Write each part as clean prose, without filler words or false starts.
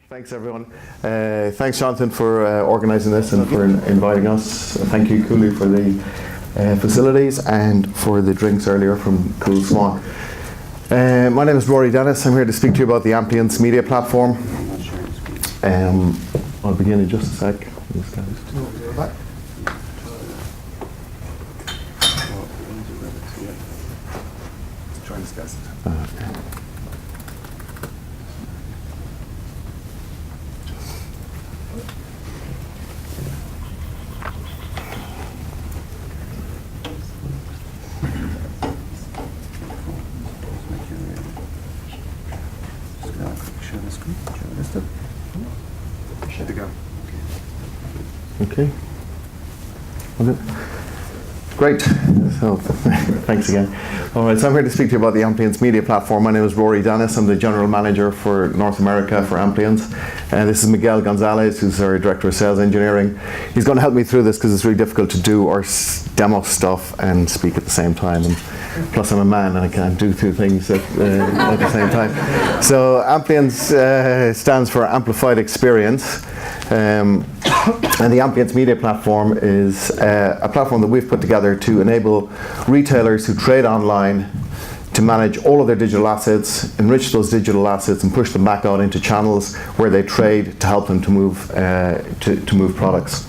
Thanks, everyone. Thanks, Jonathan, for organising this and for inviting us. Thank you, Cooley, for the facilities and for the drinks earlier from Cool Swan. My name is Rory Dennis. I'm here to speak to you about the Amplience media platform. I'll begin in just a sec. Try and discuss it. Share the screen. Share the stuff. Share to go. Okay. Great. So, thanks again. All right, so I'm here to speak to you about the Amplience media platform. My name is Rory Dennis. I'm the general manager for North America for Amplience. This is Miguel Gonzalez, who's our director of sales engineering. He's going to help me through this because it's really difficult to do our demo stuff and speak at the same time. And plus, I'm a man and I can't do two things at the same time. So, Amplience stands for Amplified Experience. And the Amplience media platform is a platform that we've put together to enable retailers who trade online to manage all of their digital assets, enrich those digital assets, and push them back out into channels where they trade to help them to move products.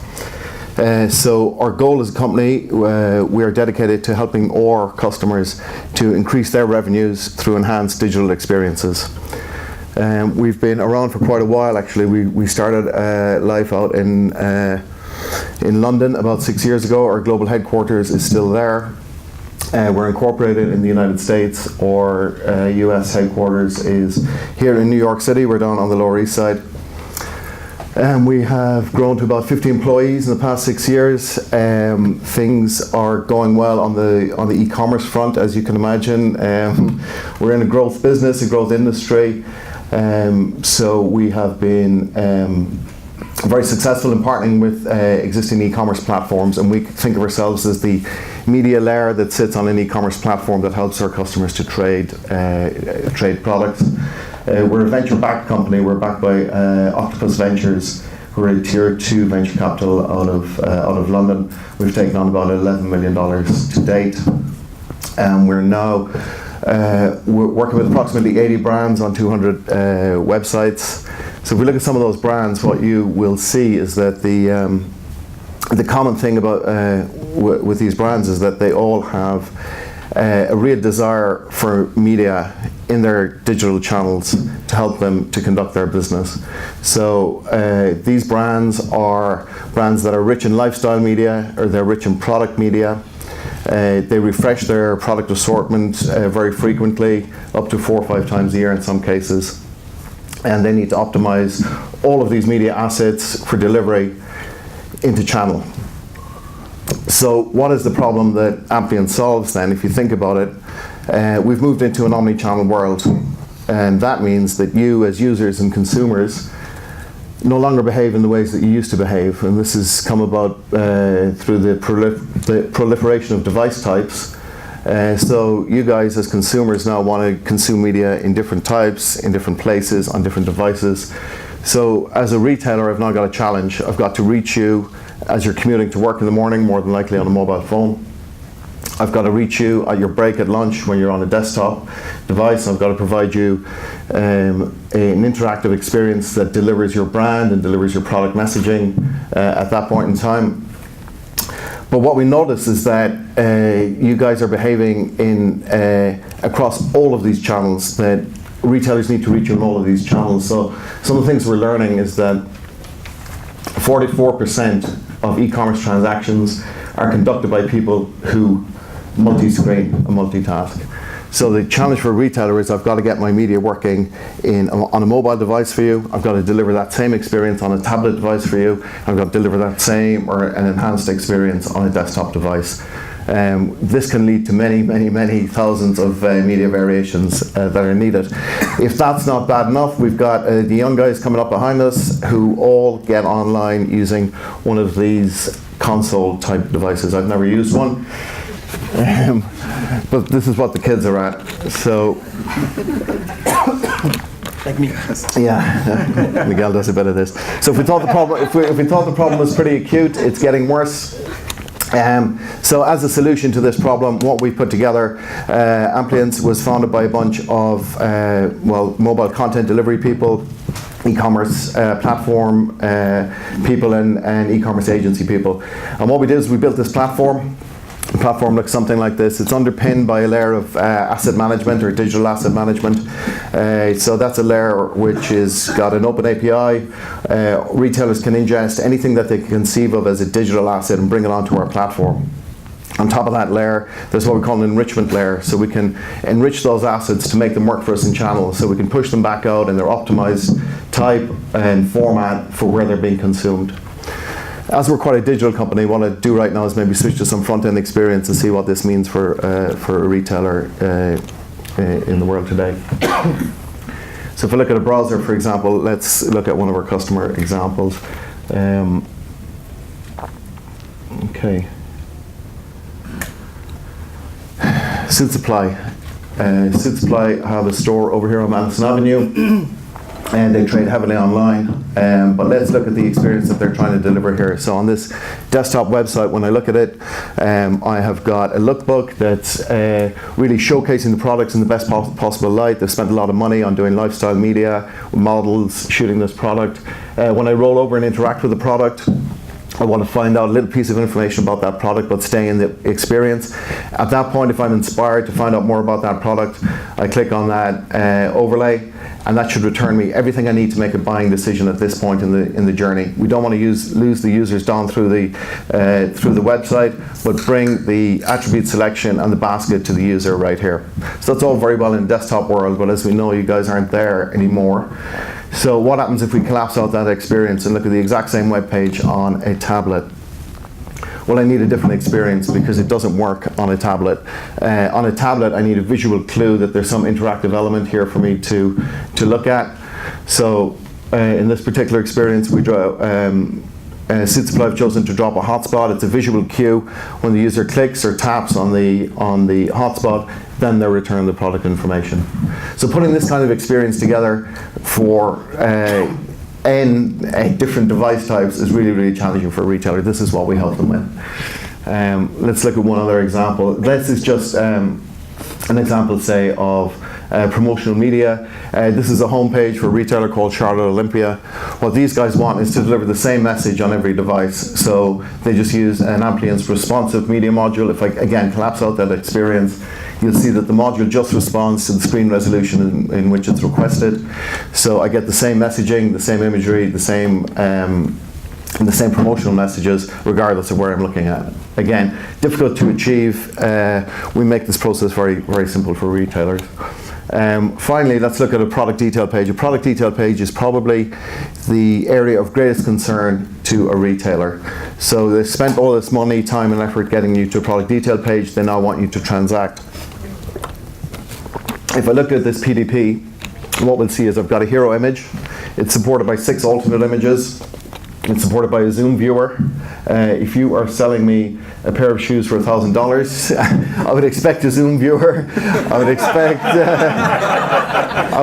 So our goal as a company, we are dedicated to helping our customers to increase their revenues through enhanced digital experiences. We've been around for quite a while, actually. We started life out in London about 6 years ago. Our global headquarters is still there. We're incorporated in the United States. Our US headquarters is here in New York City. We're down on the Lower East Side. We have grown to about 50 employees in the past 6 years. Things are going well on the e-commerce front, as you can imagine. We're in a growth business, a growth industry. So we have been very successful in partnering with existing e-commerce platforms, and we think of ourselves as the media layer that sits on an e-commerce platform that helps our customers to trade products. We're a venture-backed company. We're backed by Octopus Ventures, who are a tier 2 venture capital out of London. We've taken on about $11 million to date, and we're now we're working with approximately 80 brands on 200 websites. So if we look at some of those brands, what you will see is that the common thing about with these brands is that they all have a real desire for media in their digital channels to help them to conduct their business. So these brands are brands that are rich in lifestyle media, or they're rich in product media. They refresh their product assortment very frequently, up to 4 or 5 times a year in some cases. And they need to optimize all of these media assets for delivery into channel. So what is the problem that Amplience solves then? If you think about it, we've moved into an omni-channel world. And that means that you as users and consumers no longer behave in the ways that you used to behave, and this has come about through the proliferation of device types. So you guys as consumers now want to consume media in different types, in different places, on different devices. So as a retailer, I've now got a challenge. I've got to reach you as you're commuting to work in the morning, more than likely on a mobile phone. I've got to reach you at your break at lunch when you're on a desktop device. I've got to provide you an interactive experience that delivers your brand and delivers your product messaging at that point in time. But what we notice is that you guys are behaving across all of these channels, that retailers need to reach you in all of these channels. So some of the things we're learning is that 44% of e-commerce transactions are conducted by people who multi-screen and multitask. So the challenge for a retailer is I've got to get my media working on a mobile device for you. I've got to deliver that same experience on a tablet device for you. I've got to deliver that same or an enhanced experience on a desktop device. This can lead to many, many, many thousands of media variations that are needed. If that's not bad enough, we've got the young guys coming up behind us who all get online using one of these console type devices. I've never used one. But this is what the kids are at. So Like me. Yeah, Miguel does a bit of this. So if we thought the problem, if we thought the problem was pretty acute, it's getting worse. So as a solution to this problem, what we put together, Amplience was founded by a bunch of mobile content delivery people, e-commerce platform people, and e-commerce agency people. And what we did is we built this platform. The platform looks something like this. It's underpinned by a layer of asset management or digital asset management. So that's a layer which is got an open API. Retailers can ingest anything that they can conceive of as a digital asset and bring it onto our platform. On top of that layer, there's what we call an enrichment layer. So we can enrich those assets to make them work for us in channels. So we can push them back out in their optimized type and format for where they're being consumed. As we're quite a digital company, what I do right now is maybe switch to some front-end experience and see what this means for a retailer in the world today. So if we look at a browser, for example, let's look at one of our customer examples. Okay. Suit Supply. Suit Supply have a store over here on Madison Avenue. And they trade heavily online, but let's look at the experience that they're trying to deliver here. So on this desktop website, when I look at it, I have got a lookbook that's really showcasing the products in the best possible light. They've spent a lot of money on doing lifestyle media, models shooting this product. When I roll over and interact with the product, I want to find out a little piece of information about that product, but stay in the experience. At that point, if I'm inspired to find out more about that product, I click on that overlay, and that should return me everything I need to make a buying decision at this point in the journey. We don't want to lose the users down through the website, but bring the attribute selection and the basket to the user right here. So that's all very well in the desktop world, but as we know, you guys aren't there anymore. So what happens if we collapse out that experience and look at the exact same web page on a tablet? Well, I need a different experience because it doesn't work on a tablet. On a tablet, I need a visual clue that there's some interactive element here for me to look at. So in this particular experience, we draw Suit Supply have chosen to drop a hotspot. It's a visual cue. When the user clicks or taps on the hotspot, then they're returned the product information. So putting this kind of experience together for different device types is really, really challenging for a retailer. This is what we help them with. Let's look at one other example. This is just an example, say, of promotional media. This is a homepage for a retailer called Charlotte Olympia. What these guys want is to deliver the same message on every device. So they just use an Amplience responsive media module. If I, again, collapse out that experience, you'll see that the module just responds to the screen resolution in which it's requested. So I get the same messaging, the same imagery, the same promotional messages, regardless of where I'm looking at. Again, difficult to achieve. We make this process very, very simple for retailers. Finally, let's look at a product detail page. A product detail page is probably the area of greatest concern to a retailer. So they spent all this money, time and effort getting you to a product detail page. They now want you to transact. If I look at this PDP, what we'll see is I've got a hero image. It's supported by 6 alternate images. It's supported by a zoom viewer. If you are selling me a pair of shoes for $1,000, I would expect a zoom viewer. I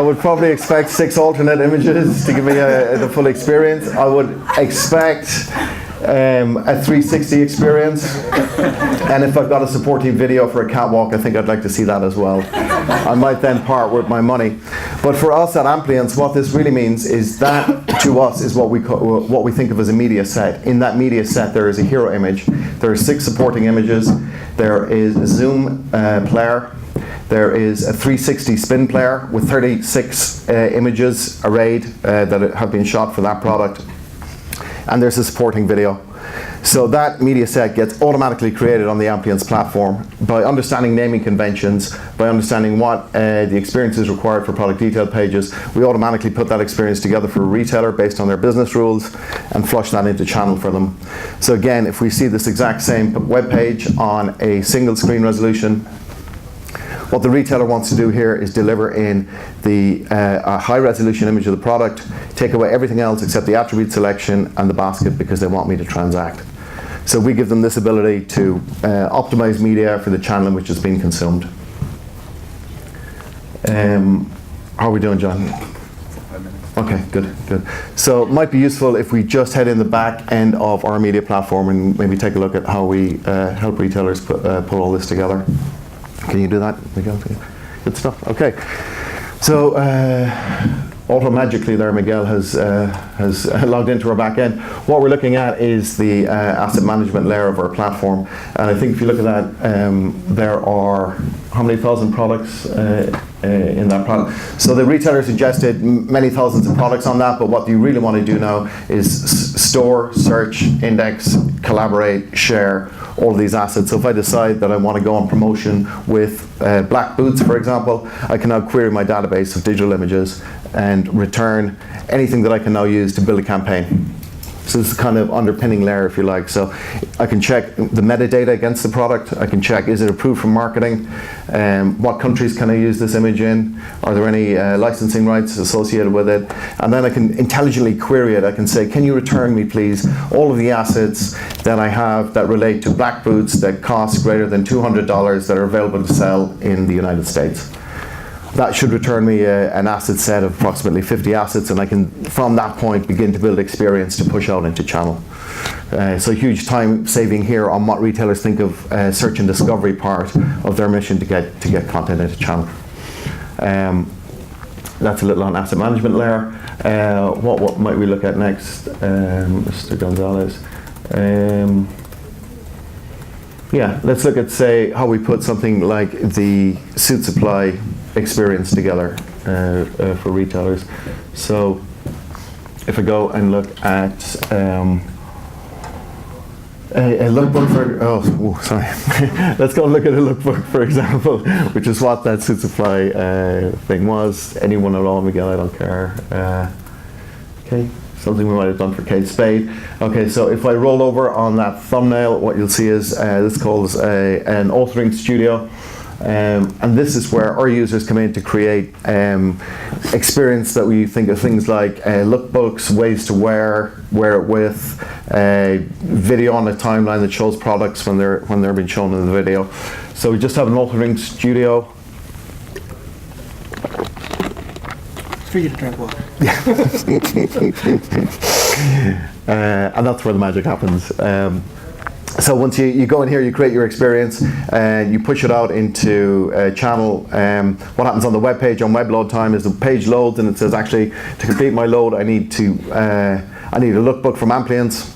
would probably expect 6 alternate images to give me the full experience. I would expect a 360 experience, and if I've got a supporting video for a catwalk, I think I'd like to see that as well. I might then part with my money. But for us at Amplience, what this really means is that to us is what we think of as a media set. In that media set, there is a hero image. There are 6 supporting images. There is a zoom player. There is a 360 spin player with 36 images arrayed that have been shot for that product. And there's a supporting video. So that media set gets automatically created on the Amplience platform by understanding naming conventions, by understanding what the experience is required for product detail pages. We automatically put that experience together for a retailer based on their business rules and flush that into channel for them. So again, if we see this exact same web page on a single screen resolution, what the retailer wants to do here is deliver in a high resolution image of the product, take away everything else except the attribute selection and the basket because they want me to transact. So we give them this ability to optimize media for the channel in which it's being consumed. How are we doing, John? minutes. Okay, good. So it might be useful if we just head in the back end of our media platform and maybe take a look at how we help retailers pull all this together. Can you do that, Miguel? Good stuff. Okay. So auto-magically there, Miguel has logged into our back end. What we're looking at is the asset management layer of our platform. And I think if you look at that, there are how many thousand products in that product. So the retailer suggested many thousands of products on that, but what you really want to do now is store, search, index, collaborate, share all these assets. So if I decide that I want to go on promotion with black boots, for example, I can now query my database of digital images and return anything that I can now use to build a campaign. So this is kind of underpinning layer, if you like. So I can check the metadata against the product. I can check, is it approved for marketing? What countries can I use this image in? Are there any licensing rights associated with it? And then I can intelligently query it. I can say, can you return me, please, all of the assets that I have that relate to black boots that cost greater than $200 that are available to sell in the United States? That should return me an asset set of approximately 50 assets, and I can, from that point, begin to build experience to push out into channel. So huge time saving here on what retailers think of search and discovery part of their mission to get content into channel. That's a little on asset management layer. What might we look at next, Mr. Gonzalez? Yeah, let's look at, say, how we put something like the suit supply experience together for retailers. So if I go and look at a lookbook for, sorry. Let's go and look at a lookbook, for example, which is what that suit supply thing was. Anyone at all, Miguel, I don't care. Okay. Something we might have done for Kate Spade. Okay, so if I roll over on that thumbnail, what you'll see is this calls an authoring studio. And this is where our users come in to create experience that we think of things like lookbooks, ways to wear it with, video on a timeline that shows products when they're being shown in the video. So we just have an authoring studio. For you to drink water. And that's where the magic happens. So once you go in here, you create your experience, and you push it out into a channel. What happens on the web page on web load time is the page loads, and it says, actually, to complete my load, I need a lookbook from Amplience.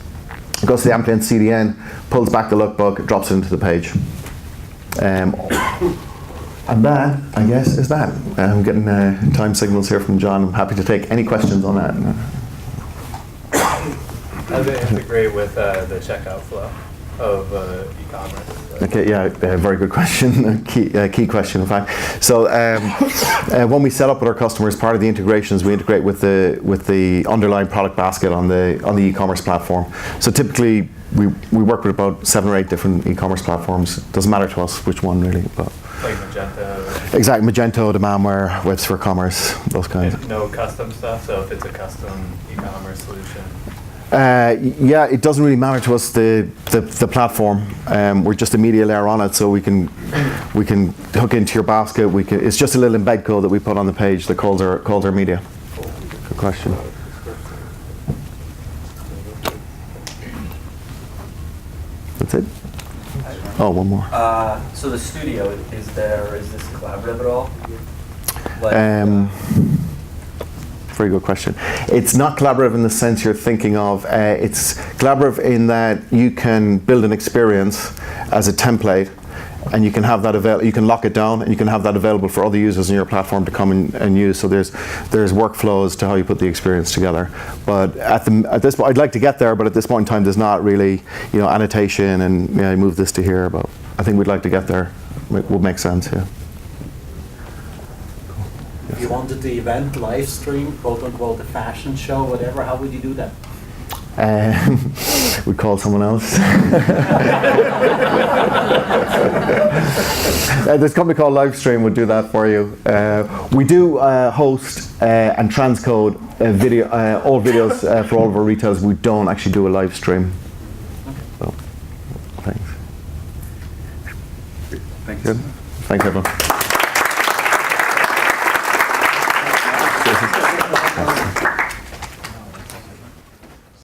It goes to the Amplience CDN, pulls back the lookbook, drops it into the page. And that, I guess, is that. I'm getting time signals here from John. I'm happy to take any questions on that. How do they integrate with the checkout flow of e-commerce? Okay, yeah, very good question. Key question, in fact. So when we set up with our customers, part of the integrations we integrate with the underlying product basket on the e-commerce platform. So typically we work with about 7 or 8 different e-commerce platforms. Doesn't matter to us which one really, but. Like Magento? Exactly, Magento, Demandware, Webs for Commerce, those kinds. And no custom stuff, so if it's a custom e-commerce solution? Yeah, it doesn't really matter to us the platform. We're just a media layer on it, so we can hook into your basket. It's just a little embed code that we put on the page that calls our media. Good question. That's it. Oh, one more. So the studio, is this collaborative at all? Very good question. It's not collaborative in the sense you're thinking of. It's collaborative in that you can build an experience as a template, and you can have that you can lock it down, and you can have that available for other users on your platform to come and use. So there's workflows to how you put the experience together. But at this point, I'd like to get there, but at this point in time, there's not really annotation and move this to here. But I think we'd like to get there. It would make sense. Yeah. If you wanted the event live stream, quote unquote, the fashion show, whatever, how would you do that? We call someone else. This company called Livestream would do that for you. We do host and transcode video, all videos for all of our retailers. We don't actually do a live stream. So, thanks. Thanks. Good. Thanks, everyone. Congratulations.